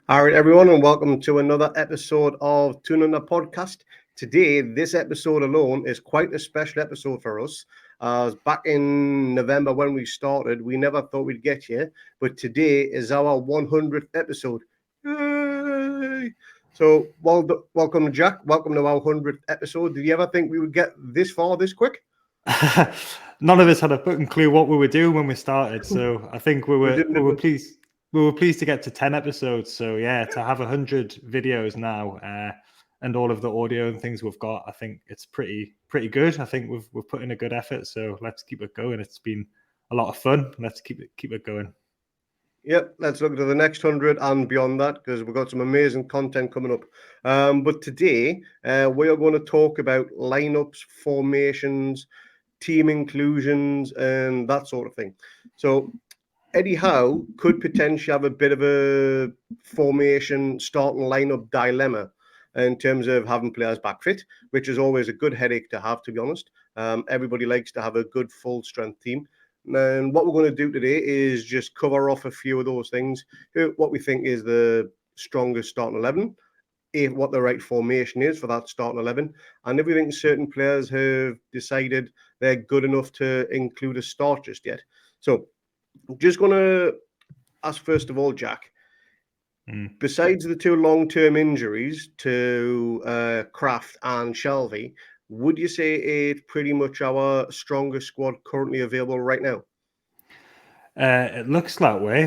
All right, everyone, and welcome to another episode of Tune On The Podcast. Today, this episode alone is quite a special episode for us. As back in November when we started, we never thought we'd get here, but today is our 100th episode. Yay! So, welcome, Jack. Welcome to our 100th episode. Did you ever think we would get this far this quick? None of us had a fucking clue what we were doing when we started, so I think we were pleased. We were pleased to get to 10 episodes. So yeah, to have 100 videos now and all of the audio and things we've got, I think it's pretty good. I think we've put in a good effort. So let's keep it going. It's been a lot of fun. Let's keep it going. Yep, let's look to the next 100 and beyond that because we've got some amazing content coming up. But today, we are going to talk about lineups, formations, team inclusions, and that sort of thing. So, Eddie Howe could potentially have a bit of a formation starting lineup dilemma in terms of having players back fit, which is always a good headache to have, to be honest. Everybody likes to have a good full strength team. And what we're going to do today is just cover off a few of those things, what we think is the strongest starting 11, what the right formation is for that starting 11, and if we think certain players have decided they're good enough to include a start just yet. So I'm just going to ask first of all, Jack, besides the two long-term injuries to Kraft and Shelvey, would you say it's pretty much our strongest squad currently available right now? It looks that way.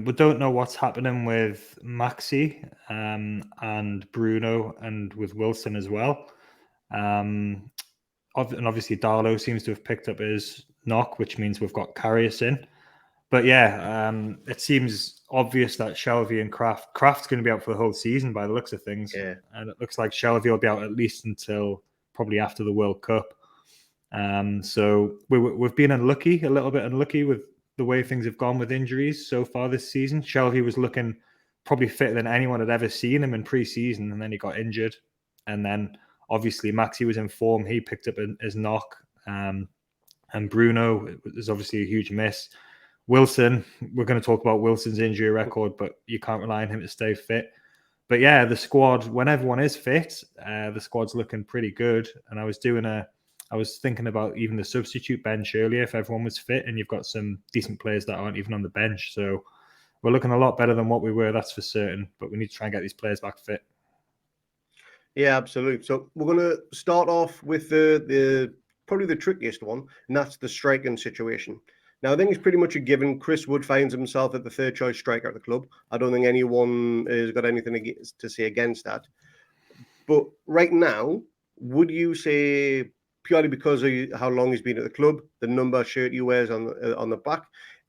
We don't know what's happening with Maxi and Bruno and with Wilson as well. And obviously Darlow seems to have picked up his knock, which means we've got Karius in. But yeah, it seems obvious that Shelvey and Kraft's going to be out for the whole season by the looks of things. Yeah. And it looks like Shelvey will be out at least until probably after the World Cup. So we've been a little bit unlucky with the way things have gone with injuries so far this season. Shelvey was looking probably fitter than anyone had ever seen him in pre-season, and then he got injured. And then obviously Maxi was in form. He picked up his knock. And Bruno is obviously a huge miss. Wilson, we're going to talk about Wilson's injury record, but you can't rely on him to stay fit. But yeah, the squad, when everyone is fit, the squad's looking pretty good. And I was thinking about even the substitute bench earlier if everyone was fit, and you've got some decent players that aren't even on the bench. So we're looking a lot better than what we were, that's for certain. But we need to try and get these players back fit. Yeah, absolutely. So we're going to start off with the probably the trickiest one, and that's the striking situation. Now, I think it's pretty much a given. Chris Wood finds himself at the third choice striker at the club. I don't think anyone has got anything to say against that. But right now, would you say, purely because of how long he's been at the club, the number shirt he wears on the back,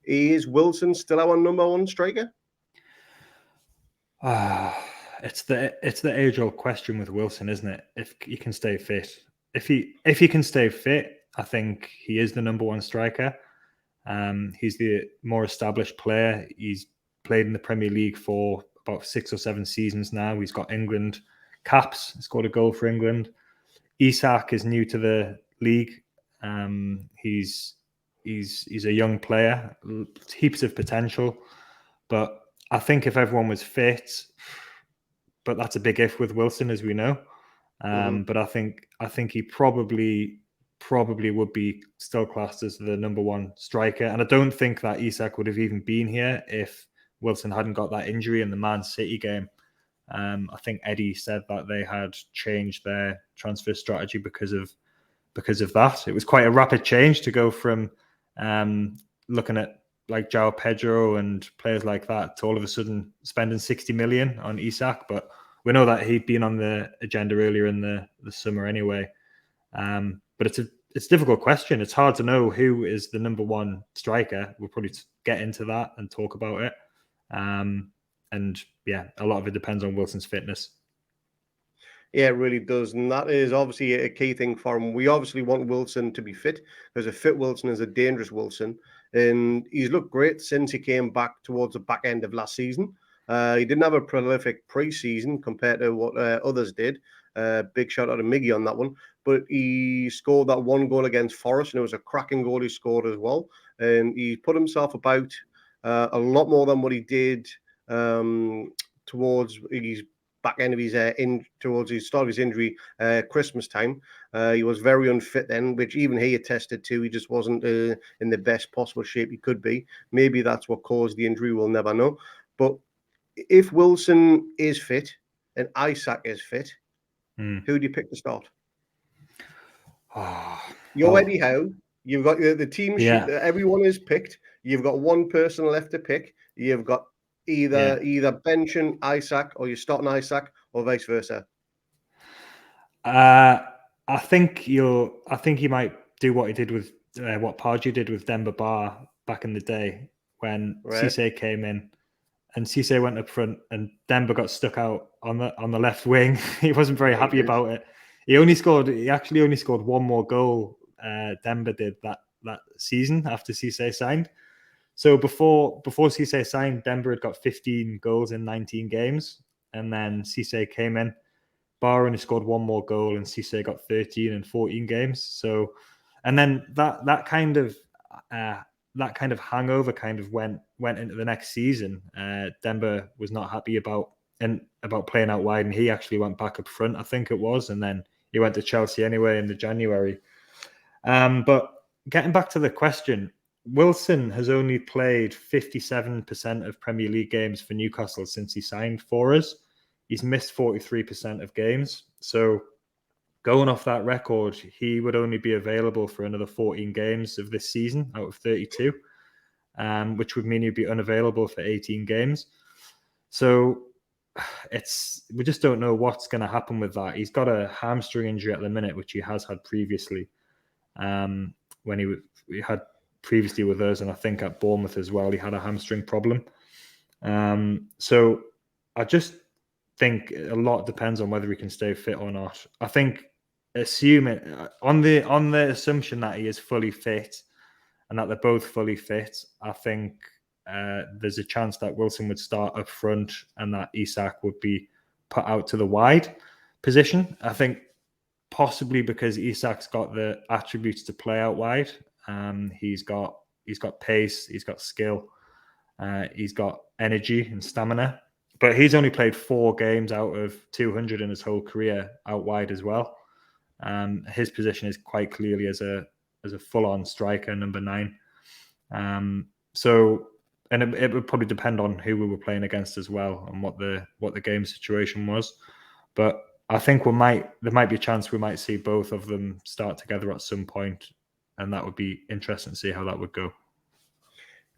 is Wilson still our number one striker? It's the age-old question with Wilson, isn't it? If he can stay fit, if he can stay fit, I think he is the number one striker. He's the more established player. He's played in the Premier League for about 6 or 7 seasons now. He's got England caps. Scored a goal for England. Isak is new to the league. He's a young player, heaps of potential. But I think if everyone was fit, but that's a big if with Wilson, as we know. But I think he probably would be still classed as the number one striker. And I don't think that Isak would have even been here if Wilson hadn't got that injury in the Man City game. I think Eddie said that they had changed their transfer strategy because of that. It was quite a rapid change to go from looking at like João Pedro and players like that to all of a sudden spending 60 million on Isak. But we know that he'd been on the agenda earlier in the summer anyway. But it's a difficult question. It's hard to know who is the number one striker. We'll probably get into that and talk about it. And yeah, a lot of it depends on Wilson's fitness. Yeah, it really does. And that is obviously a key thing for him. We obviously want Wilson to be fit because a fit Wilson is a dangerous Wilson. And he's looked great since he came back towards the back end of last season. He didn't have a prolific pre-season compared to what others did. Big shout out to Miggy on that one. But he scored that one goal against Forest, and it was a cracking goal he scored as well. And he put himself about a lot more than what he did towards his back end of his towards his start of his injury, Christmas time. He was very unfit then, which even he attested to. He just wasn't in the best possible shape he could be. Maybe that's what caused the injury. We'll never know. But if Wilson is fit and Isak is fit, who do you pick to start? You're Eddie Howe. You've got the team sheet. Everyone is picked. You've got one person left to pick. You've got either benching Isak or you're starting Isak or vice versa. I think you might do what he did with what Pardew did with Demba Ba back in the day when Cisse came in and Cisse went up front and Demba got stuck out on the left wing. He wasn't very happy about it. He actually only scored one more goal. Demba did that season after Cisse signed. So before Cisse signed, Demba had got 15 goals in 19 games, and then Cisse came in. Barr only scored one more goal, and Cisse got 13 in 14 games. So, and then that kind of hangover kind of went into the next season. Demba was not happy about playing out wide, and he actually went back up front, I think it was, and then he went to Chelsea anyway in the January. But getting back to the question, Wilson has only played 57% of Premier League games for Newcastle since he signed for us. He's missed 43% of games. So going off that record, he would only be available for another 14 games of this season out of 32, which would mean he'd be unavailable for 18 games. So we just don't know what's going to happen with that. He's got a hamstring injury at the minute, which he has had previously when he had previously with us, and I think at Bournemouth as well, he had a hamstring problem. So I just think a lot depends on whether he can stay fit or not. I think assuming on the assumption that he is fully fit and that they're both fully fit, I think there's a chance that Wilson would start up front and that Isak would be put out to the wide position. I think possibly because Isak's got the attributes to play out wide. He's got pace, he's got skill, he's got energy and stamina. But he's only played 4 games out of 200 in his whole career out wide as well. His position is quite clearly as a full-on striker, number 9. So, and it would probably depend on who we were playing against as well and what the game situation was. But I think there might be a chance we might see both of them start together at some point, and that would be interesting to see how that would go.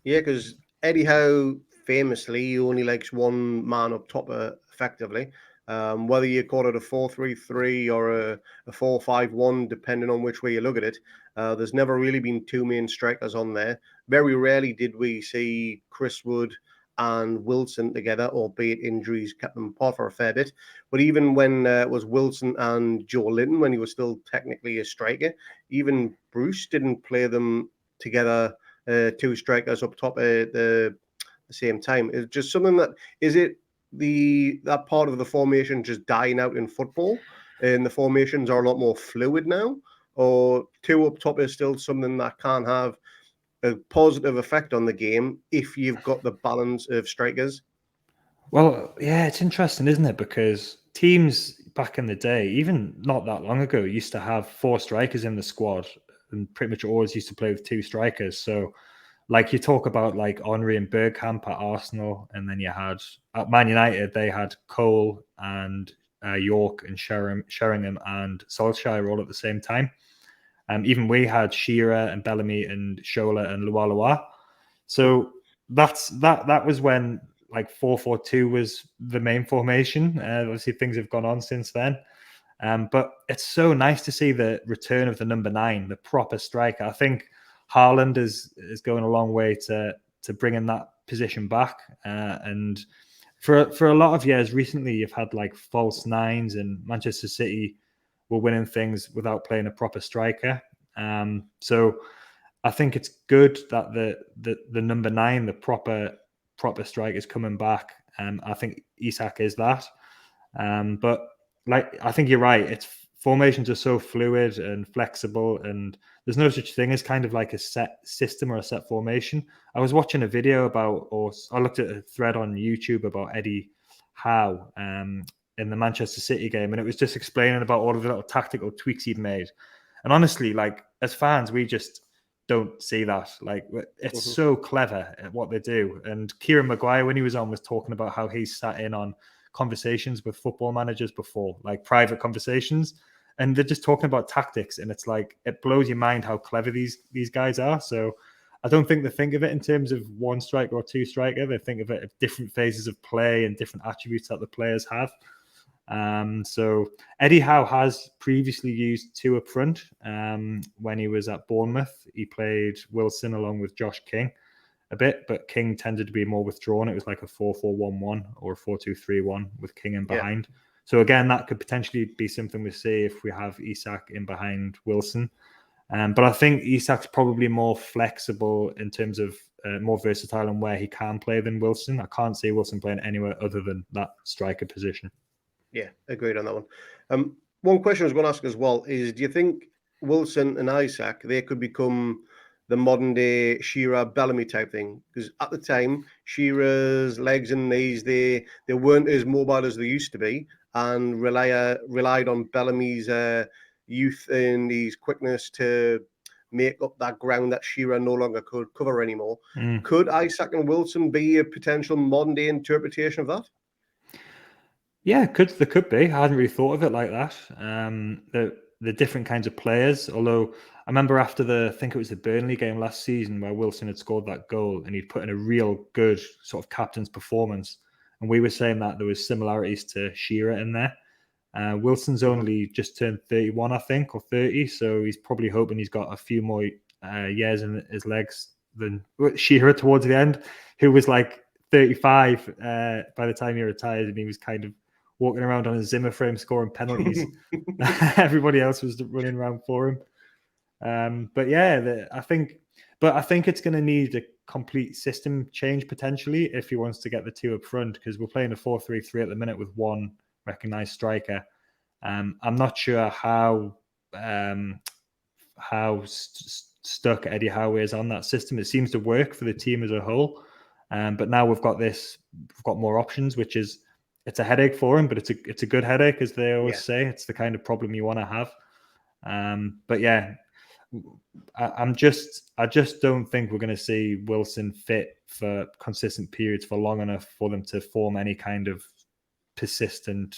Yeah, because Eddie Howe famously only likes one man up top effectively. Whether you call it a 4-3-3 or a 4-5-1, depending on which way you look at it, there's never really been 2 main strikers on there. Very rarely did we see Chris Wood and Wilson together, albeit injuries kept them apart for a fair bit. But even when it was Wilson and Joe Linton, when he was still technically a striker, even Bruce didn't play them together, 2 strikers up top at the same time. It's just something that, is it that part of the formation just dying out in football and the formations are a lot more fluid now, or 2 up top is still something that can have a positive effect on the game if you've got the balance of strikers? Well, yeah, it's interesting, isn't it? Because teams back in the day, even not that long ago, used to have 4 strikers in the squad and pretty much always used to play with 2 strikers. So like you talk about like Henry and Bergkamp at Arsenal, and then you had at Man United, they had Cole and York and Sheringham and Solskjaer all at the same time. Even we had Shearer and Bellamy and Shola and Lualua. So that was when like 4-4-2 was the main formation. Obviously, things have gone on since then. But it's so nice to see the return of the number 9, the proper striker. I think Haaland is going a long way to bringing that position back. And for a lot of years recently, you've had like false 9s, and Manchester City were winning things without playing a proper striker. So I think it's good that the number 9, the proper striker, is coming back. I think Isak is that. But like, I think you're right. It's formations are so fluid and flexible, and there's no such thing as kind of like a set system or a set formation. I was watching a video I looked at a thread on YouTube about Eddie Howe in the Manchester City game, and it was just explaining about all of the little tactical tweaks he'd made. And honestly, like as fans, we just don't see that. Like it's so clever at what they do. And Kieran Maguire, when he was on, was talking about how he sat in on conversations with football managers before, like private conversations, and they're just talking about tactics, and it's like it blows your mind how clever these guys are. So I don't think they think of it in terms of one striker or two striker. They think of it as different phases of play and different attributes that the players have. So Eddie Howe has previously used two up front. When he was at Bournemouth, he played Wilson along with Josh King a bit, but King tended to be more withdrawn. It was like a 4-4-1-1 or a 4-2-3-1 with King in behind. Yeah. So again, that could potentially be something we see if we have Isak in behind Wilson. But I think Isak's probably more flexible in terms of more versatile in where he can play than Wilson. I can't see Wilson playing anywhere other than that striker position. Yeah, agreed on that one. One question I was going to ask as well is, do you think Wilson and Isak, they could become the modern day Shearer Bellamy type thing? Because at the time, Shearer's legs and knees, they weren't as mobile as they used to be, and relied on Bellamy's youth and his quickness to make up that ground that Shearer no longer could cover anymore. Could Isak and Wilson be a potential modern day interpretation of that? Yeah, there could be. I hadn't really thought of it like that. The different kinds of players. Although I remember after I think it was the Burnley game last season where Wilson had scored that goal and he'd put in a real good sort of captain's performance, and we were saying that there was similarities to Shearer in there. Wilson's only just turned 31, I think, or 30, so he's probably hoping he's got a few more years in his legs than Shearer towards the end, who was like 35 by the time he retired, and he was kind of walking around on a Zimmer frame scoring penalties. Everybody else was running around for him. But yeah, I think it's going to need a complete system change potentially if he wants to get the two up front, because we're playing a 4-3-3 at the minute with one recognised striker. I'm not sure how stuck Eddie Howe is on that system. It seems to work for the team as a whole. But now we've got more options, which is, it's a headache for him, but it's a good headache, as they always say. It's the kind of problem you want to have. But yeah, I just don't think we're going to see Wilson fit for consistent periods for long enough for them to form any kind of persistent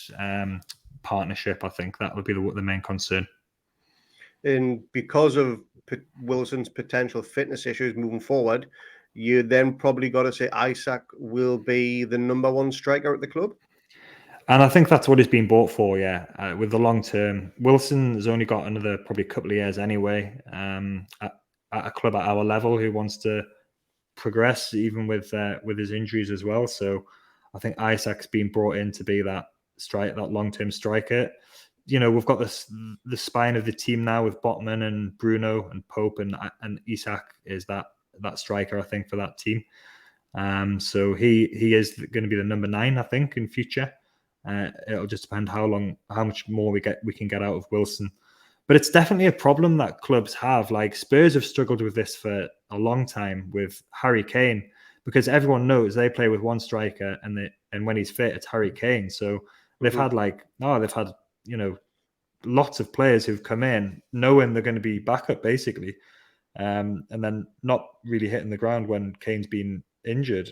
partnership. I think that would be the main concern. And because of Wilson's potential fitness issues moving forward, you then probably got to say Isak will be the number one striker at the club. And I think that's what he's been bought for, yeah. With the long term, Wilson has only got another probably couple of years anyway at a club at our level who wants to progress, even with his injuries as well. So I think Isak's been brought in to be that long term striker. You know, we've got the spine of the team now with Botman and Bruno and Pope, and Isak is that striker, I think, for that team. So he is going to be the number 9, I think, in future. It'll just depend how much more we can get out of Wilson. But it's definitely a problem that clubs have. Like Spurs have struggled with this for a long time with Harry Kane, because everyone knows they play with one striker, and when he's fit, it's Harry Kane. So they've had lots of players who've come in knowing they're going to be backup basically, and then not really hitting the ground when Kane's been injured.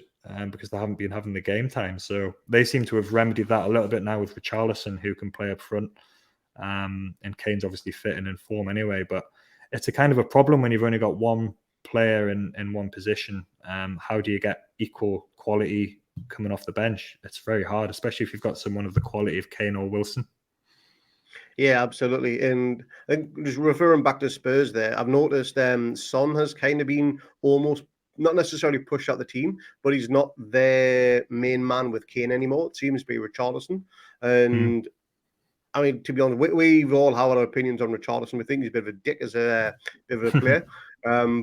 Because they haven't been having the game time. So they seem to have remedied that a little bit now with Richarlison, who can play up front. And Kane's obviously fit and in form anyway. But it's a kind of a problem when you've only got one player in one position. How do you get equal quality coming off the bench? It's very hard, especially if you've got someone of the quality of Kane or Wilson. Yeah, absolutely. And I think just referring back to Spurs there, I've noticed Son has kind of been almost not necessarily pushed out the team, but he's not their main man with Kane anymore. It seems to be Richarlison. And I mean, to be honest, we've all had our opinions on Richarlison. We think he's a bit of a dick as a bit of a player.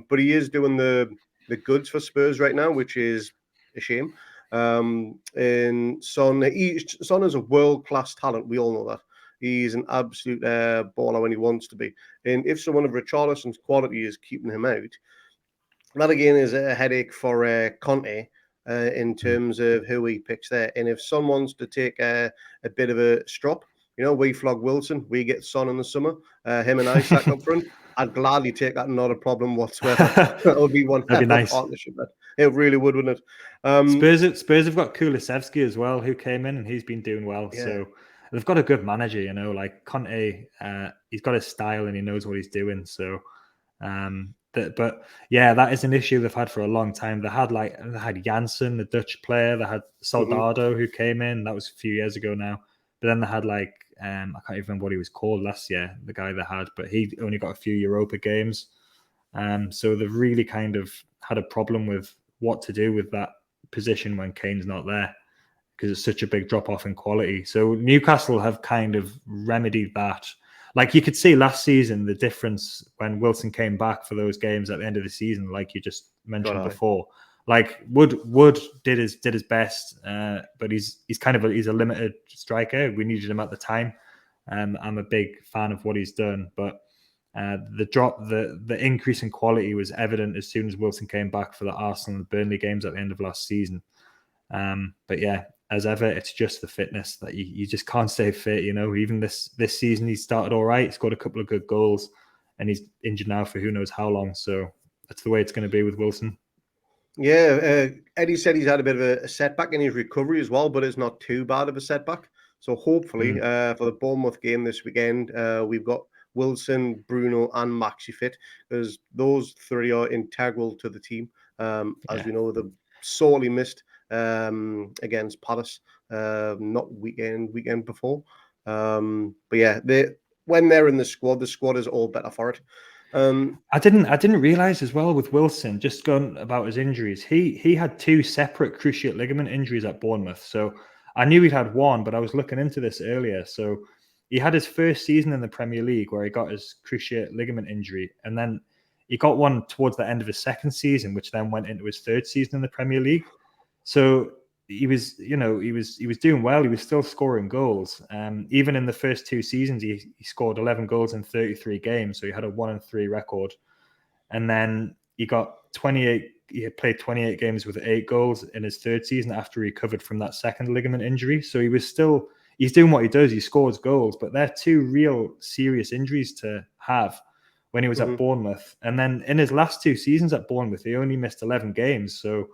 But he is doing the goods for Spurs right now, which is a shame. And Son is a world-class talent. We all know that. He's an absolute baller when he wants to be. And if someone of Richarlison's quality is keeping him out, that again is a headache for Conte. in terms of who he picks there. And if Son wants to take a bit of a strop, we flog Wilson, we get Son in the summer, him and Isaac up front. I'd gladly take that, not a problem whatsoever. That would be one hell of a nice partnership. It really would, wouldn't it? Spurs have got Kulusevski as well, who came in and he's been doing well. Yeah. So they've got a good manager, like Conte. He's got his style and he knows what he's doing. So, but yeah, that is an issue they've had for a long time. They had Janssen, the Dutch player. They had Soldado who came in. That was a few years ago now. But then they had I can't even remember what he was called last year, the guy they had, but he only got a few Europa games. So they've really kind of had a problem with what to do with that position when Kane's not there, because it's such a big drop off in quality. So Newcastle have kind of remedied that. Like you could see last season, the difference when Wilson came back for those games at the end of the season, like you just mentioned before. Like Wood did his best, but he's a limited striker. We needed him at the time. I'm a big fan of what he's done, but the increase in quality was evident as soon as Wilson came back for the Arsenal and Burnley games at the end of last season. But yeah, as ever, it's just the fitness that you just can't stay fit. Even this season, he started all right, scored a couple of good goals, and he's injured now for who knows how long. So that's the way it's going to be with Wilson. Yeah, Eddie said he's had a bit of a setback in his recovery as well, but it's not too bad of a setback. So hopefully for the Bournemouth game this weekend, we've got Wilson, Bruno, and Maxi fit, because those three are integral to the team. As we know, they're sorely missed against Palace, not weekend before. But yeah, when they're in the squad is all better for it. I didn't realize as well with Wilson, just going about his injuries, he had two separate cruciate ligament injuries at Bournemouth. So I knew he'd had one, but I was looking into this earlier. So he had his first season in the Premier League where he got his cruciate ligament injury, and then he got one towards the end of his second season, which then went into his third season in the Premier League. So he was doing well. He was still scoring goals. Even in the first two seasons, he scored 11 goals in 33 games. So he had a 1-3 record. And then he got 28. He had played 28 games with 8 goals in his third season after he recovered from that second ligament injury. So he's doing what he does. He scores goals, but they're two real serious injuries to have when he was at Bournemouth. And then in his last 2 seasons at Bournemouth, he only missed 11 games. So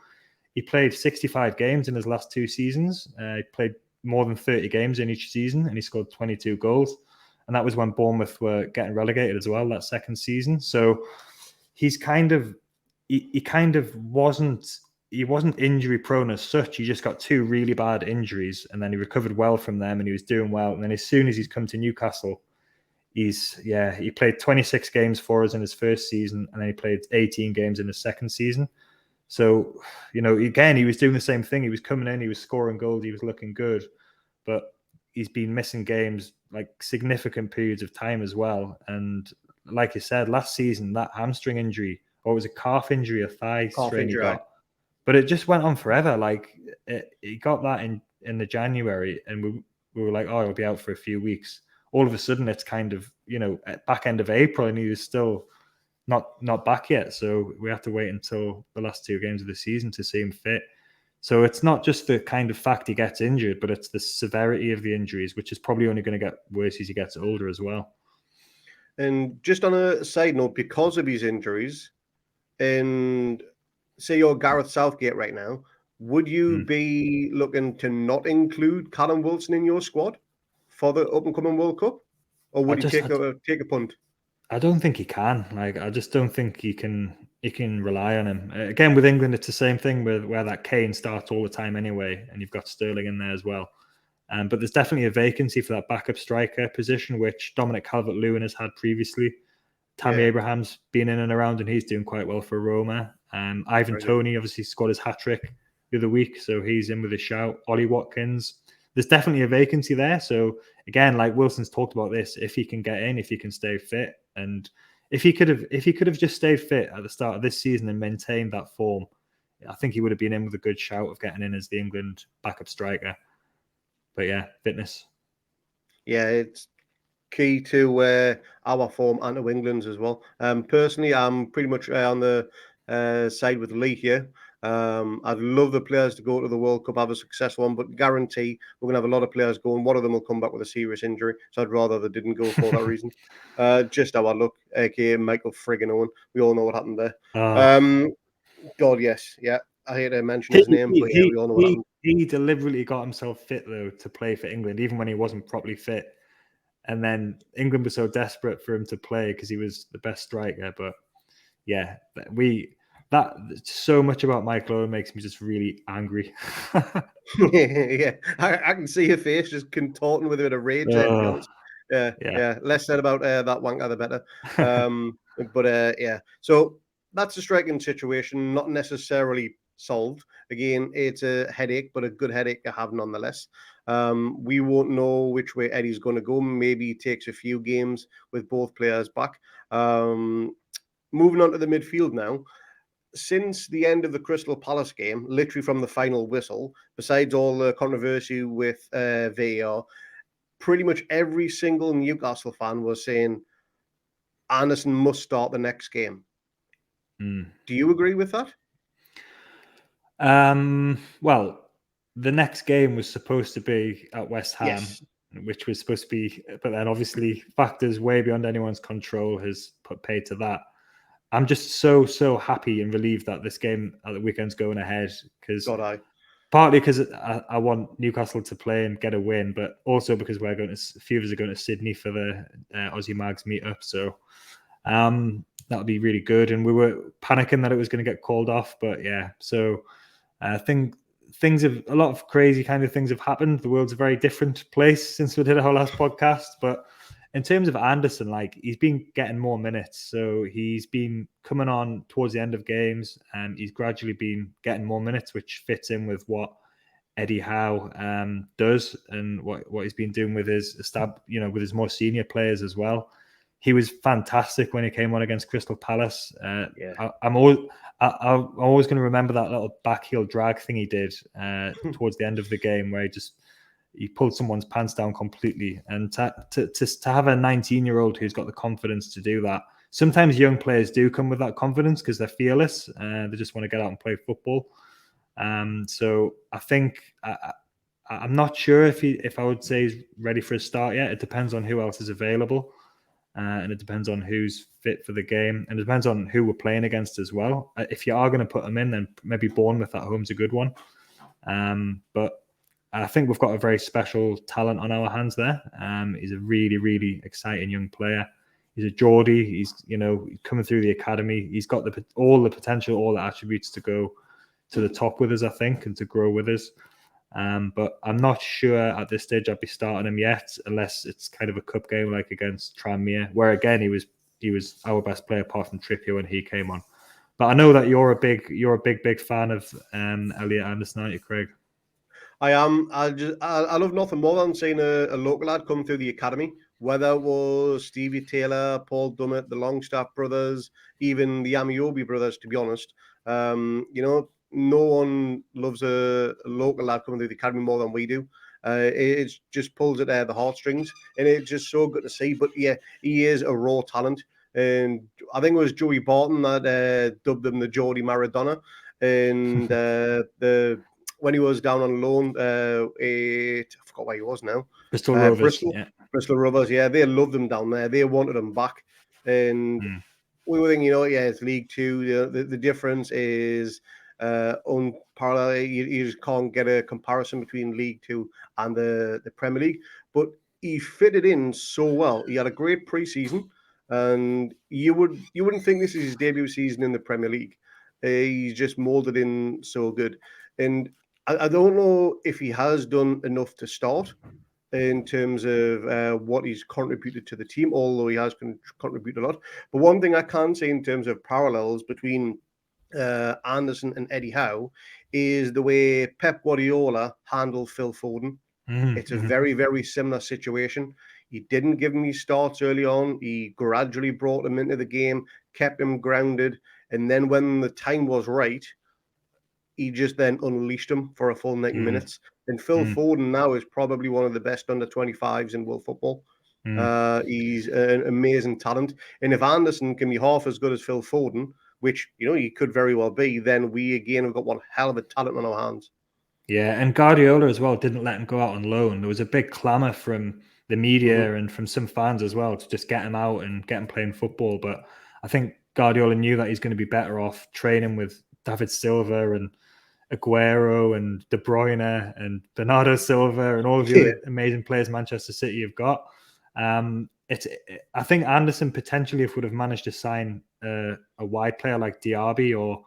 he played 65 games in his last 2 seasons. He played more than 30 games in each season, and he scored 22 goals. And that was when Bournemouth were getting relegated as well that second season. So he's he wasn't injury prone as such. He just got 2 really bad injuries, and then he recovered well from them, and he was doing well. And then as soon as he's come to Newcastle, he played 26 games for us in his first season, and then he played 18 games in his second season. So, again, he was doing the same thing. He was coming in, he was scoring goals, he was looking good, but he's been missing games like significant periods of time as well. And like you said, last season, that hamstring injury, or it was a calf injury, a thigh strain he got, but it just went on forever. Like he got that in the January, and we were like, oh, he'll be out for a few weeks. All of a sudden, it's kind of, at back end of April, and he was still not back yet. So we have to wait until the last 2 games of the season to see him fit. So it's not just the kind of fact he gets injured, but it's the severity of the injuries, which is probably only going to get worse as he gets older as well. And just on a side note, because of his injuries, and say you're Gareth Southgate right now, would you be looking to not include Callum Wilson in your squad for the up-and-coming World Cup? Or would he take a punt? I don't think he can. I just don't think he can rely on him. Again, with England, it's the same thing where that Kane starts all the time anyway, and you've got Sterling in there as well. But there's definitely a vacancy for that backup striker position, which Dominic Calvert-Lewin has had previously. Tammy Abraham's been in and around, and he's doing quite well for Roma. Ivan Toney obviously scored his hat-trick the other week, so he's in with a shout. Ollie Watkins. There's definitely a vacancy there. So again, like Wilson's talked about this, if he can get in, if he can stay fit, and if he could have just stayed fit at the start of this season and maintained that form, I think he would have been in with a good shout of getting in as the England backup striker. But yeah, fitness. Yeah, it's key to our form and to England's as well. Personally, I'm pretty much on the side with Lee here. I'd love the players to go to the World Cup, have a successful one, but guarantee we're going to have a lot of players going. One of them will come back with a serious injury, so I'd rather they didn't go for that reason. Just our luck, aka Michael friggin' Owen. We all know what happened there. God, yes, yeah. I hate to mention his name, but yeah, we all know what happened. He deliberately got himself fit though to play for England, even when he wasn't properly fit. And then England was so desperate for him to play because he was the best striker. But yeah, that so much about Michael Owen makes me just really angry. Yeah, I can see your face just contorting with a bit of rage there, to be honest. Yeah. Less said about that wanker, the better. But yeah, so that's a striking situation, not necessarily solved. Again, it's a headache, but a good headache to have nonetheless. We won't know which way Eddie's going to go. Maybe he takes a few games with both players back. Moving on to the midfield now. Since the end of the Crystal Palace game, literally from the final whistle, besides all the controversy with VAR, pretty much every single Newcastle fan was saying Anderson must start the next game. Do you agree with that? Well, the next game was supposed to be at West Ham, Yes. which was supposed to be, but then obviously factors way beyond anyone's control has put paid to that. I'm just so happy and relieved that this game at the weekend's going ahead, because partly because I want Newcastle to play and get a win, but also because a few of us are going to Sydney for the Aussie Mags meetup. So that'll be really good. And we were panicking that it was going to get called off, but yeah. So I think a lot of crazy kind of things have happened. The world's a very different place since we did our last podcast, but in terms of Anderson, like, he's been getting more minutes. So he's been coming on towards the end of games, and he's gradually been getting more minutes, which fits in with what Eddie Howe does and what he's been doing with his with his more senior players as well. He was fantastic when he came on against Crystal Palace. I'm always going to remember that little back heel drag thing he did towards the end of the game, where he pulled someone's pants down completely. And to have a 19-year-old who's got the confidence to do that. Sometimes young players do come with that confidence because they're fearless and they just want to get out and play football. So I think I'm not sure if I would say he's ready for a start yet. It depends on who else is available, and it depends on who's fit for the game, and it depends on who we're playing against as well. If you are going to put him in, then maybe Bournemouth at home's a good one. But I think we've got a very special talent on our hands there. He's a really, really exciting young player. He's a Geordie. He's coming through the academy. He's got all the potential, all the attributes to go to the top with us, I think, and to grow with us. But I'm not sure at this stage I'd be starting him yet, unless it's kind of a cup game like against Tranmere, where again he was our best player apart from Trippier when he came on. But I know that you're a big fan of Elliot Anderson, aren't you, Craig? I am. I love nothing more than seeing a local lad come through the academy, whether it was Stevie Taylor, Paul Dummett, the Longstaff brothers, even the Amiobi brothers, to be honest. No one loves a local lad coming through the academy more than we do. It just pulls at the heartstrings, and it's just so good to see. But yeah, he is a raw talent. And I think it was Joey Barton that dubbed him the Geordie Maradona. And when he was down on loan, I forgot where he was now. Bristol Rovers. Bristol Rovers, yeah. They loved him down there. They wanted him back. And we were thinking, it's League Two. The difference is unparalleled. You just can't get a comparison between League Two and the Premier League. But he fitted in so well. He had a great pre-season, and you wouldn't think this is his debut season in the Premier League. He's just molded in so good. And I don't know if he has done enough to start in terms of what he's contributed to the team, although he has contributed a lot. But one thing I can say in terms of parallels between Anderson and Eddie Howe is the way Pep Guardiola handled Phil Foden. It's a very, very similar situation. He didn't give him his starts early on. He gradually brought him into the game, kept him grounded. And then when the time was right, he just then unleashed him for a full 90 minutes. And Phil Foden now is probably one of the best under 25s in world football. He's an amazing talent. And if Anderson can be half as good as Phil Foden, which, he could very well be, then we again have got one hell of a talent on our hands. Yeah, and Guardiola as well didn't let him go out on loan. There was a big clamour from the media and from some fans as well to just get him out and get him playing football. But I think Guardiola knew that he's going to be better off training with David Silva and Aguero and De Bruyne and Bernardo Silva and all of the other amazing players Manchester City have got. I think Anderson potentially, if would have managed to sign a wide player like Diaby or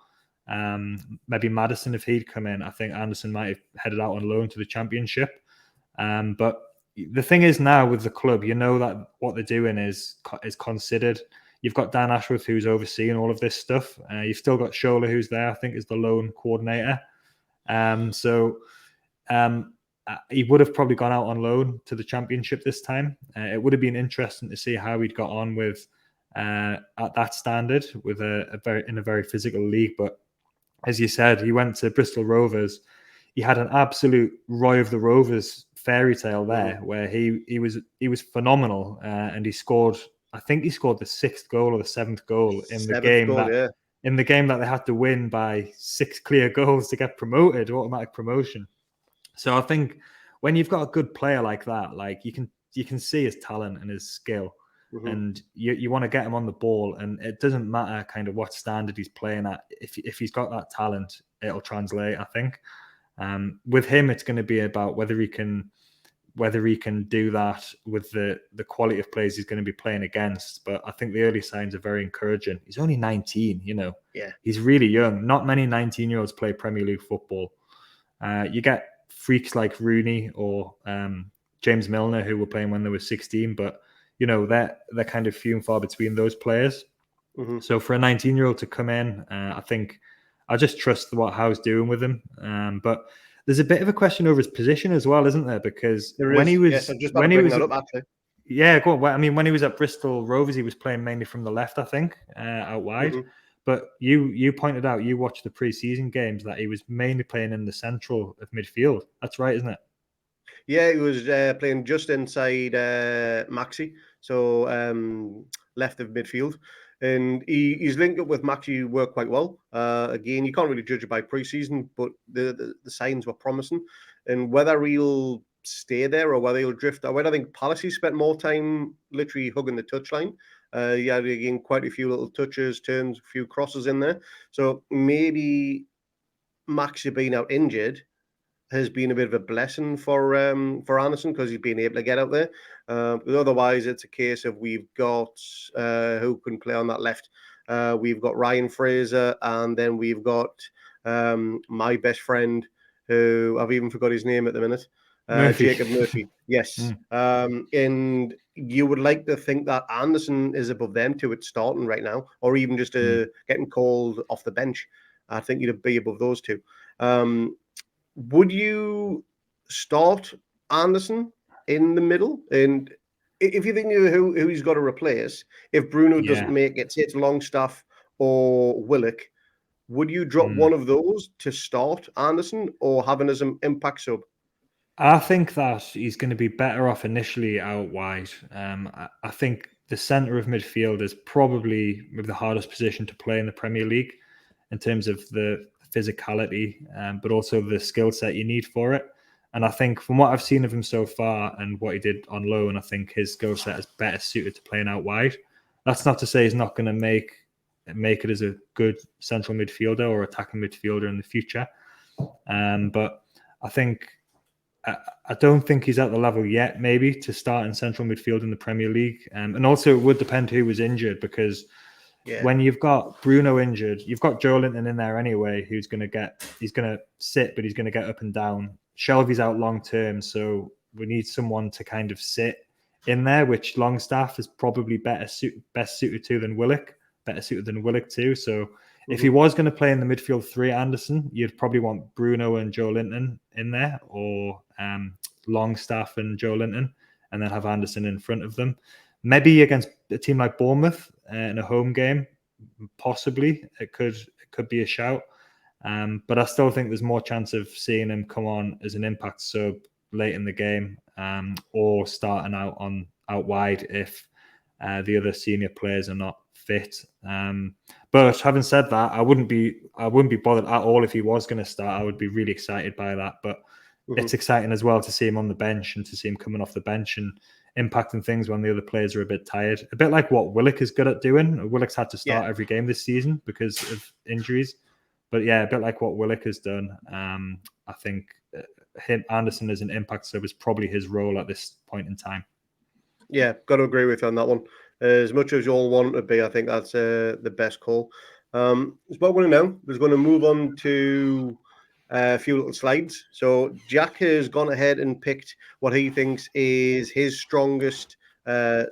maybe Maddison, if he'd come in, I think Anderson might have headed out on loan to the Championship. But the thing is now with the club, that what they're doing is considered. You've got Dan Ashworth, who's overseeing all of this stuff. You've still got Shola, who's there, I think, is the loan coordinator. He would have probably gone out on loan to the Championship this time. It would have been interesting to see how he'd got on with at that standard with in a very physical league. But as you said, he went to Bristol Rovers. He had an absolute Roy of the Rovers fairy tale there, where he was phenomenal, and he scored. I think he scored the 6th goal or the 7th goal in the game in the game that they had to win by 6 clear goals to get promoted, automatic promotion. So I think when you've got a good player like that, like you can see his talent and his skill, and you want to get him on the ball, and it doesn't matter kind of what standard he's playing at. If he's got that talent, it'll translate. I think with him, it's going to be about whether he can do that with the quality of players he's going to be playing against. But I think the early signs are very encouraging. He's only 19, he's really young. Not many 19-year-olds play Premier League football. You get freaks like Rooney or James Milner, who were playing when they were 16, but they're kind of few and far between those players. So for a 19-year-old to come in, I think I just trust what Howe's doing with him. But there's a bit of a question over his when he was when he was at Bristol Rovers, he was playing mainly from the left, I think, out wide. But you pointed out, you watched the pre-season games, that he was mainly playing in the central of midfield. That's right, isn't it? Yeah, he was playing just inside Maxi, so left of midfield. And he's linked up with Maxi, who worked quite well. Again, you can't really judge it by pre-season, but the signs were promising. And whether he'll stay there or whether he'll drift away, I think Palace spent more time literally hugging the touchline. He had, again, quite a few little touches, turns, a few crosses in there. So maybe Maxi being out injured has been a bit of a blessing for Anderson, because he's been able to get out there. But otherwise, it's a case of we've got who can play on that left. We've got Ryan Fraser, and then we've got my best friend, who I've even forgot his name at the minute, Jacob Murphy. Yes. And you would like to think that Anderson is above them two at starting right now, or even just getting called off the bench. I think you'd be above those two. Would you start Anderson in the middle? And if you think who he's got to replace, if Bruno doesn't make it, say it's Longstaff or Willock, would you drop one of those to start Anderson, or have him as an impact sub? I think that he's going to be better off initially out wide. I think the centre of midfield is probably the hardest position to play in the Premier League in terms of the physicality, but also the skill set you need for it. And I think from what I've seen of him so far and what he did on loan, I think his skill set is better suited to playing out wide. That's not to say he's not going to make it as a good central midfielder or attacking midfielder in the future. But I don't think he's at the level yet, maybe, to start in central midfield in the Premier League. And also it would depend who was injured, because when you've got Bruno injured, you've got Joe Linton in there anyway, he's going to sit, but he's going to get up and down. Shelby's out long term, so we need someone to kind of sit in there, which Longstaff is probably best suited to than Willock, better suited than Willock too. So if he was going to play in the midfield three, Anderson, you'd probably want Bruno and Joe Linton in there, or Longstaff and Joe Linton, and then have Anderson in front of them. Maybe against a team like Bournemouth in a home game, possibly it could be a shout. But I still think there's more chance of seeing him come on as an impact sub late in the game, or starting out wide if the other senior players are not fit. But having said that, I wouldn't be bothered at all if he was going to start. I would be really excited by that. But it's exciting as well to see him on the bench and to see him coming off the bench and impacting things when the other players are a bit tired. A bit like what Willock is good at doing. Willock's had to start every game this season because of injuries. But yeah, a bit like what Willock has done. I think Anderson as an impact sub is probably his role at this point in time. Yeah, got to agree with you on that one. As much as you all want him to be, I think that's the best call. So what we're going to know is going to move on to a few little slides. So Jack has gone ahead and picked what he thinks is his strongest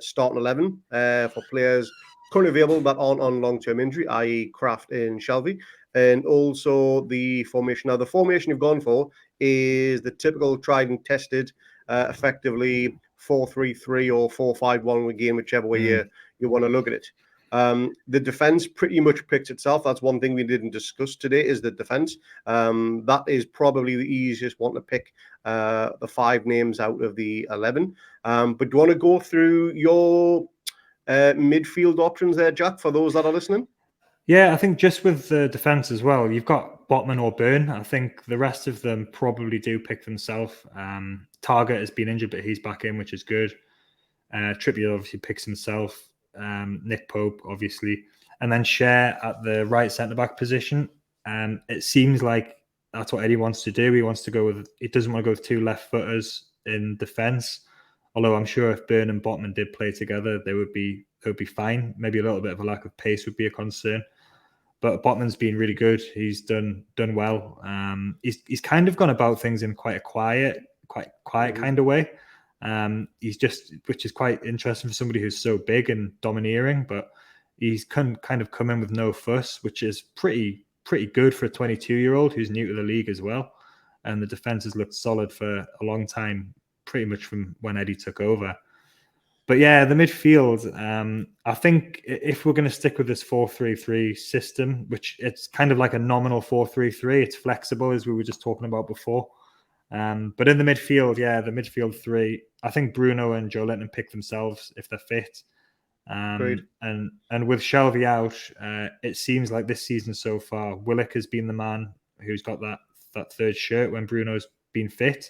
starting 11 for players currently available that aren't on long-term injury, i.e. Kraft and Shelby, and also the formation. Now, the formation you've gone for is the typical tried and tested, effectively 4-3-3 or 4-5-1 again, whichever way you want to look at it. The defense pretty much picks itself. That's one thing we didn't discuss today is the defense. That is probably the easiest one to pick, the 5 names out of the 11. But do you want to go through your midfield options there, Jack, for those that are listening? Yeah, I think just with the defense as well, you've got Botman or Byrne. I think the rest of them probably do pick themselves. Target has been injured, but he's back in, which is good. Trippier obviously picks himself. Nick Pope, obviously. And then Cher at the right centre-back position. It seems like that's what Eddie wants to do. He doesn't want to go with 2 left-footers in defence. Although I'm sure if Byrne and Botman did play together, they would be fine. Maybe a little bit of a lack of pace would be a concern. But Botman's been really good. He's done well. He's kind of gone about things in quite a quiet kind of way. Which is quite interesting for somebody who's so big and domineering. But he's kind of come in with no fuss, which is pretty good for a 22-year-old who's new to the league as well. And the defense has looked solid for a long time, pretty much from when Eddie took over. But yeah, the midfield, I think if we're going to stick with this 4-3-3 system, which it's kind of like a nominal 4-3-3, it's flexible, as we were just talking about before. But in the midfield, the midfield 3, I think Bruno and Joe Linton pick themselves if they're fit. And with Shelby out, it seems like this season so far, Willock has been the man who's got that third shirt when Bruno's been fit.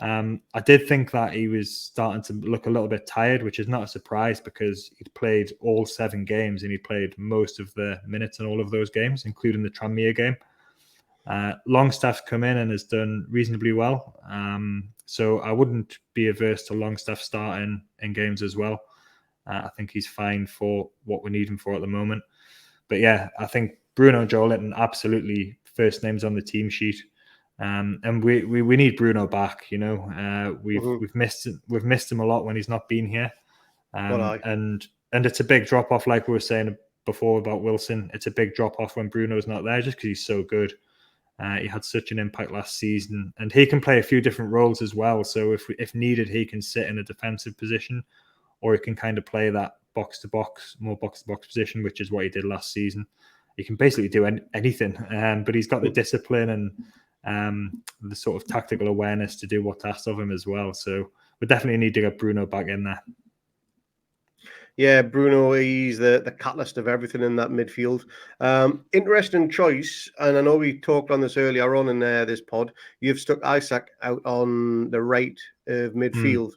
I did think that he was starting to look a little bit tired, which is not a surprise because he'd played all 7 games and he played most of the minutes in all of those games, including the Tranmere game. Longstaff's come in and has done reasonably well. So I wouldn't be averse to Longstaff starting in games as well. I think he's fine for what we need him for at the moment. But yeah, I think Bruno and Joe Linton absolutely first names on the team sheet. And we need Bruno back. We've missed him a lot when he's not been here. And it's a big drop off, like we were saying before about Wilson. It's a big drop off when Bruno's not there, just because he's so good. He had such an impact last season, and he can play a few different roles as well. So if needed, he can sit in a defensive position, or he can kind of play that box to box position, which is what he did last season. He can basically do anything, but he's got the discipline and the sort of tactical awareness to do what's asked of him as well. So we definitely need to get Bruno back in there. Yeah, Bruno, he's the catalyst of everything in that midfield. Interesting choice, and I know we talked on this earlier on in this pod. You've stuck Isaac out on the right of midfield.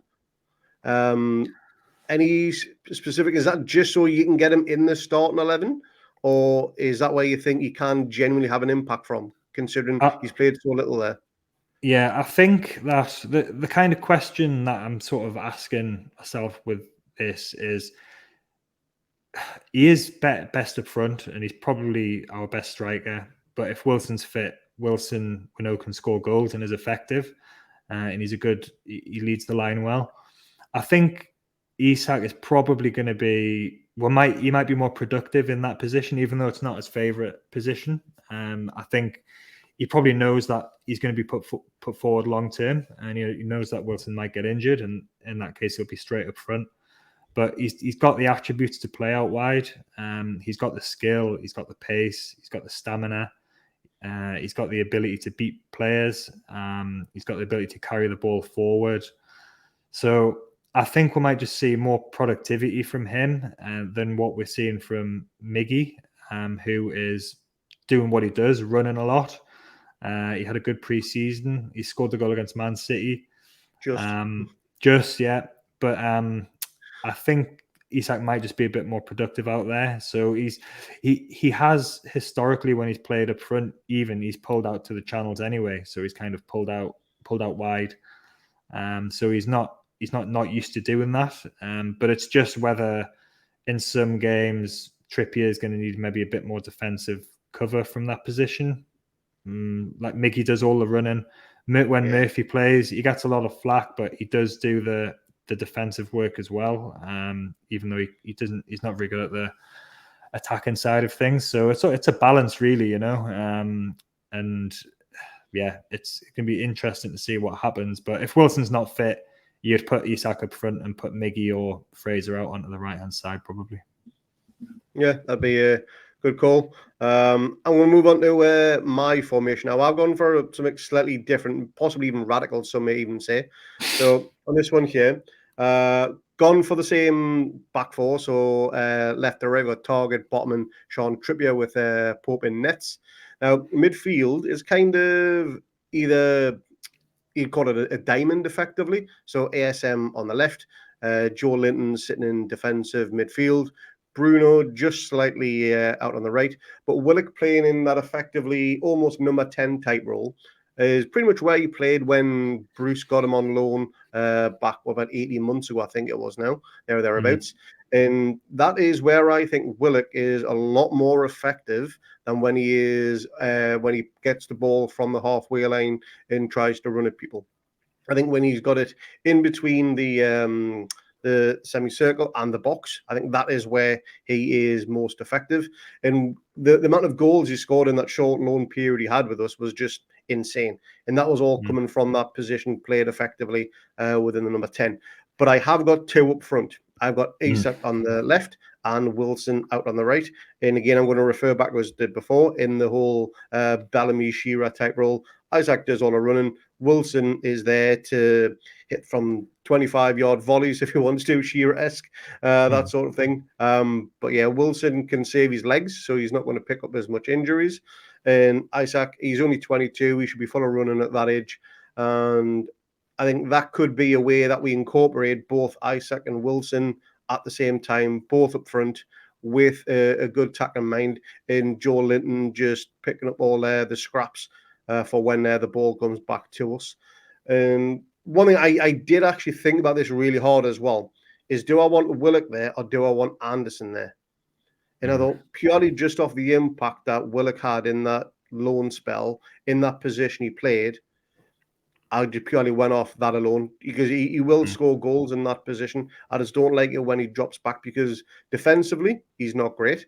Any specific, is that just so you can get him in the starting 11? Or is that where you think he can genuinely have an impact from, considering he's played so little there? Yeah, I think that the kind of question that I'm sort of asking myself with this is, he is best up front and he's probably our best striker. But if Wilson's fit, Wilson, we know, can score goals and is effective. And he leads the line well. I think Isak is probably going to be, he might be more productive in that position, even though it's not his favourite position. I think he probably knows that he's going to be put forward long term, and he knows that Wilson might get injured, and in that case, he'll be straight up front. But he's got the attributes to play out wide. He's got the skill, he's got the pace, he's got the stamina, he's got the ability to beat players. He's got the ability to carry the ball forward. So I think we might just see more productivity from him than what we're seeing from Miggy, who is doing what he does, running a lot. He had a good preseason. He scored the goal against Man City. Yeah. But I think Isak might just be a bit more productive out there. So he has historically, when he's played up front, even he's pulled out to the channels anyway. So he's kind of pulled out wide. So he's not used to doing that. But it's just whether in some games Trippier is going to need maybe a bit more defensive cover from that position. Like Miggy does all the running. When Murphy plays, he gets a lot of flack, but he does do the defensive work as well. Even though he's not very good at the attacking side of things. So it's a balance, really, you know. And yeah, it's going to be interesting to see what happens. But if Wilson's not fit, you'd put Isak up front and put Miggy or Fraser out onto the right-hand side, probably. Yeah, that'd be a good call. And we'll move on to my formation now. I've gone for something slightly different, possibly even radical, some may even say. So on this one here, gone for the same back four. So left to right, got Target, Botman, Sean Trippier with Pope in nets. Now, midfield is kind of either, you'd call it a diamond effectively. So ASM on the left, Joe Linton sitting in defensive midfield, Bruno just slightly out on the right, but Willock playing in that effectively almost number 10 type role is pretty much where he played when Bruce got him on loan back about 18 months ago, I think it was now, thereabouts. And that is where I think Willock is a lot more effective than when he is when he gets the ball from the halfway line and tries to run at people. I think when he's got it in between the semicircle and the box, I think that is where he is most effective. And the amount of goals he scored in that short loan period he had with us was just insane. And that was all coming from that position played effectively within the number 10. But I have got two up front. I've got Isak on the left and Wilson out on the right. And again, I'm going to refer back to as I did before in the whole Bellamy Shearer type role. Isak does all the running. Wilson is there to hit from 25-yard volleys if he wants to, Shearer-esque, that sort of thing. But yeah, Wilson can save his legs, so he's not going to pick up as much injuries. And Isak, he's only 22. He should be full of running at that age. And I think that could be a way that we incorporate both Isak and Wilson at the same time, both up front, with a good tackling mind, and Joe Linton just picking up all the scraps for when the ball comes back to us. And one thing I did actually think about this really hard as well is, do I want Willock there or do I want Anderson there? And I thought, purely just off the impact that Willock had in that loan spell, in that position he played, I just purely went off that alone, because he will score goals in that position. I just don't like it when he drops back, because defensively, he's not great.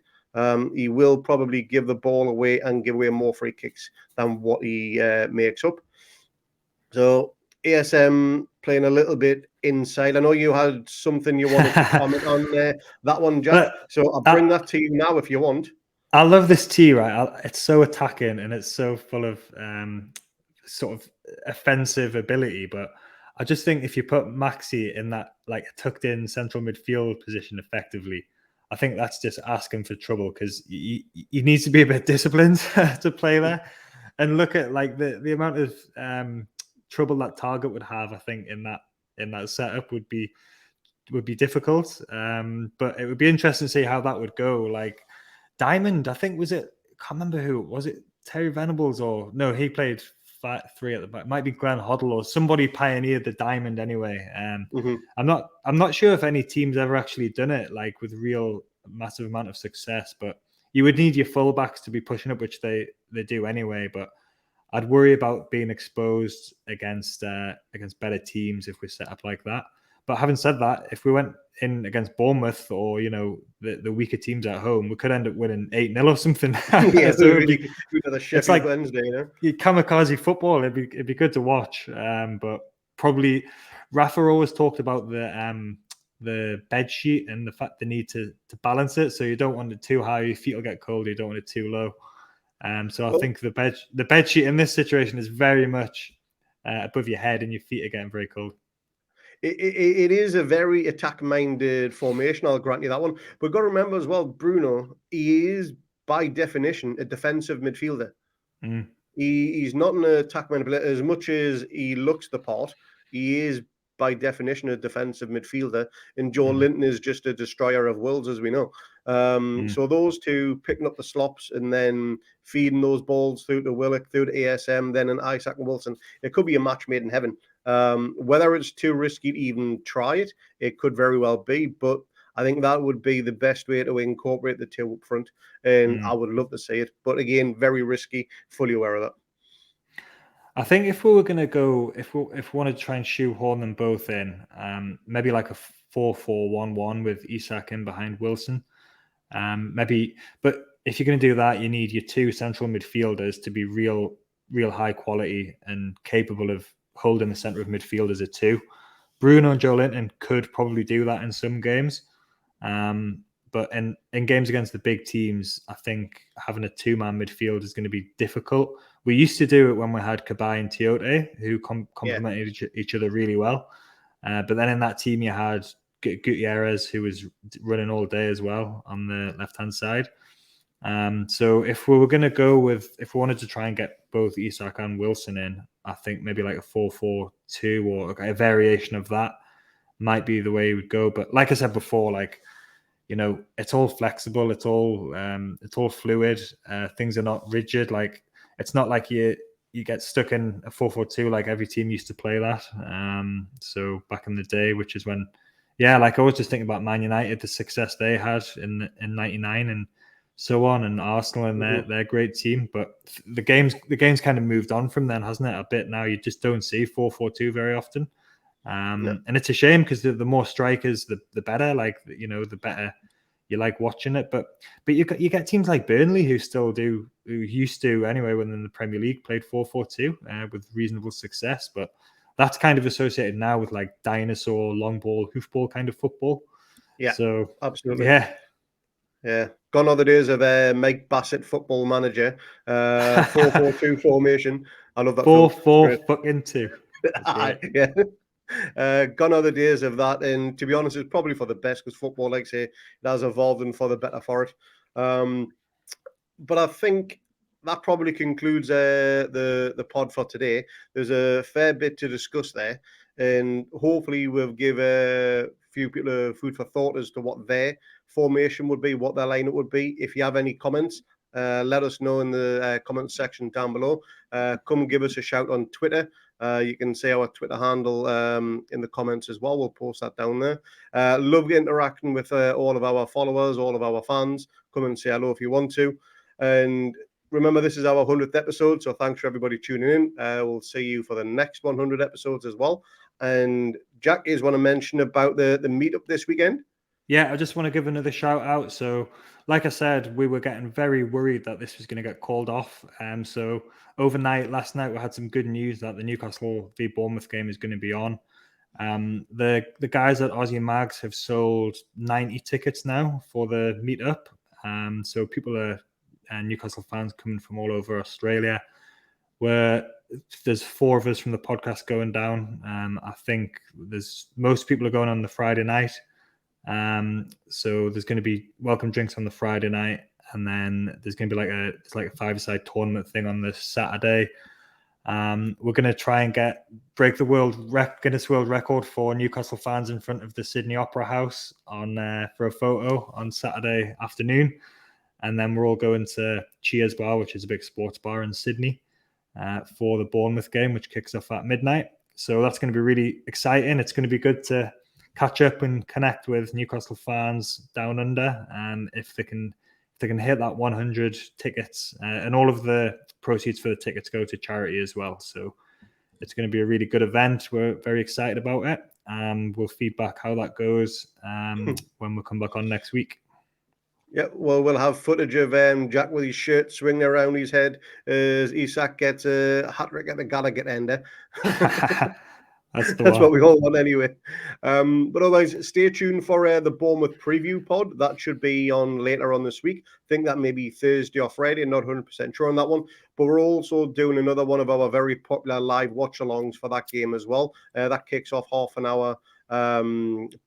He will probably give the ball away and give away more free kicks than what he makes up. So ASM playing a little bit inside. I know you had something you wanted to comment on that one, Jack. So I'll bring that to you now if you want. I love this tee, right? It's so attacking and it's so full of sort of offensive ability. But I just think if you put Maxi in that like tucked in central midfield position effectively, I think that's just asking for trouble, because he needs to be a bit disciplined to play there. And look at like the amount of trouble that Target would have, I think, in that setup would be difficult. But it would be interesting to see how that would go. Like Diamond, I think, was it? I can't remember who was it. Terry Venables, or no? He played 3 at the back. It might be Grant Hoddle or somebody pioneered the Diamond anyway. I'm not sure if any team's ever actually done it like with real massive amount of success. But you would need your fullbacks to be pushing up, which they do anyway. But I'd worry about being exposed against better teams if we're set up like that. But having said that, if we went in against Bournemouth or, you know, the weaker teams at home, we could end up winning 8-0 or something. Yeah, so it's like Wednesday, you know? Kamikaze football. It'd be good to watch. But probably Rafa always talked about the bed sheet and the fact the need to balance it. So you don't want it too high, your feet will get cold. You don't want it too low. So I think the bed sheet in this situation is very much above your head, and your feet are getting very cold. it is a very attack-minded formation. I'll grant you that one. But got to remember as well, Bruno, he is by definition a defensive midfielder. Mm. He's not an attack-minded player. As much as he looks the part, he is by definition a defensive midfielder. And Joe Linton is just a destroyer of worlds, as we know. So those two picking up the slops and then feeding those balls through to Willock, through to ASM, then an Isaac and Wilson, it could be a match made in heaven. Whether it's too risky to even try it, it could very well be. But I think that would be the best way to incorporate the two up front. And I would love to see it. But again, very risky, fully aware of that. I think if we were going to go, if we wanted to try and shoehorn them both in, maybe like a 4-4-1-1 with Isak in behind Wilson. Maybe, but if you're going to do that, you need your two central midfielders to be real high quality and capable of holding the center of midfield as a two. Bruno and Joe Linton could probably do that in some games. But in games against the big teams, I think having a two-man midfield is going to be difficult. We used to do it when we had Cabaye and Tiote, who complemented each other really well. But then in that team, you had Gutierrez, who was running all day as well on the left-hand side. So if we were going to go with, if we wanted to try and get both Isak and Wilson in, I think maybe like a 4-4-2 or a variation of that might be the way it would go. But like I said before, like, you know, it's all flexible, it's all fluid. Things are not rigid. Like, it's not like you get stuck in a 4-4-2 like every team used to play that. So back in the day, which is when, like I was just thinking about Man United, the success they had in '99 and so on, and Arsenal and their great team. But the game's kind of moved on from then, hasn't it? A bit now. You just don't see 4-4-2 very often. And it's a shame because the more strikers, the better. Like, you know, the better you like watching it. But you get teams like Burnley who used to anyway when in the Premier League played 4-4-2 with reasonable success. But that's kind of associated now with like dinosaur, long ball, hoofball kind of football. Yeah. So absolutely. Yeah. Gone are the days of Mike Bassett, Football Manager, 4-4-2 formation. I love that. 4-4-2. Gone are the days of that, and to be honest, it's probably for the best because football, like I say, it has evolved and for the better for it. But I think that probably concludes the pod for today. There's a fair bit to discuss there, and hopefully we'll give a few people food for thought as to what their formation would be, what their lineup would be. If you have any comments, let us know in the comment section down below. Come give us a shout on Twitter. You can say our Twitter handle in the comments as well. We'll post that down there. Love interacting with all of our followers, all of our fans. Come and say hello if you want to. And remember, this is our 100th episode, so thanks for everybody tuning in. We'll see you for the next 100 episodes as well. And Jack, you want to mention about the meetup this weekend? Yeah, I just want to give another shout out. So, like I said, we were getting very worried that this was going to get called off. So overnight, last night, we had some good news that the Newcastle v Bournemouth game is going to be on. The guys at Aussie Mags have sold 90 tickets now for the meetup. So people are Newcastle fans coming from all over Australia. There's 4 of us from the podcast going down. I think most people are going on the Friday night. So there's going to be welcome drinks on the Friday night, and then there's going to be like a 5-a-side tournament thing on the Saturday. We're going to try and break the Guinness World Record for Newcastle fans in front of the Sydney Opera House for a photo on Saturday afternoon, and then we're all going to Cheers Bar, which is a big sports bar in Sydney, for the Bournemouth game, which kicks off at midnight. So that's going to be really exciting. It's going to be good to catch up and connect with Newcastle fans down under, and if they can hit that 100 tickets, and all of the proceeds for the tickets go to charity as well. So it's going to be a really good event. We're very excited about it, and we'll feedback how that goes when we come back on next week. Yeah, well, we'll have footage of Jack with his shirt swinging around his head as Isak gets a hat-trick at the Gallagher ender. That's the That's one. what we all want anyway. But otherwise, stay tuned for the Bournemouth preview pod. That should be on later on this week. I think that may be Thursday or Friday. Not 100% sure on that one. But we're also doing another one of our very popular live watch-alongs for that game as well. That kicks off half an hour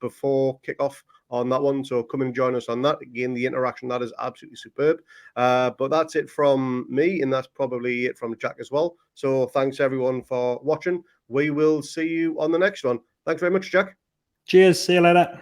before kickoff on that one. So come and join us on that. Again, the interaction that is absolutely superb. But that's it from me, and that's probably it from Jack as well. So thanks everyone for watching. We will see you on the next one. Thanks very much, Jack. Cheers. See you later.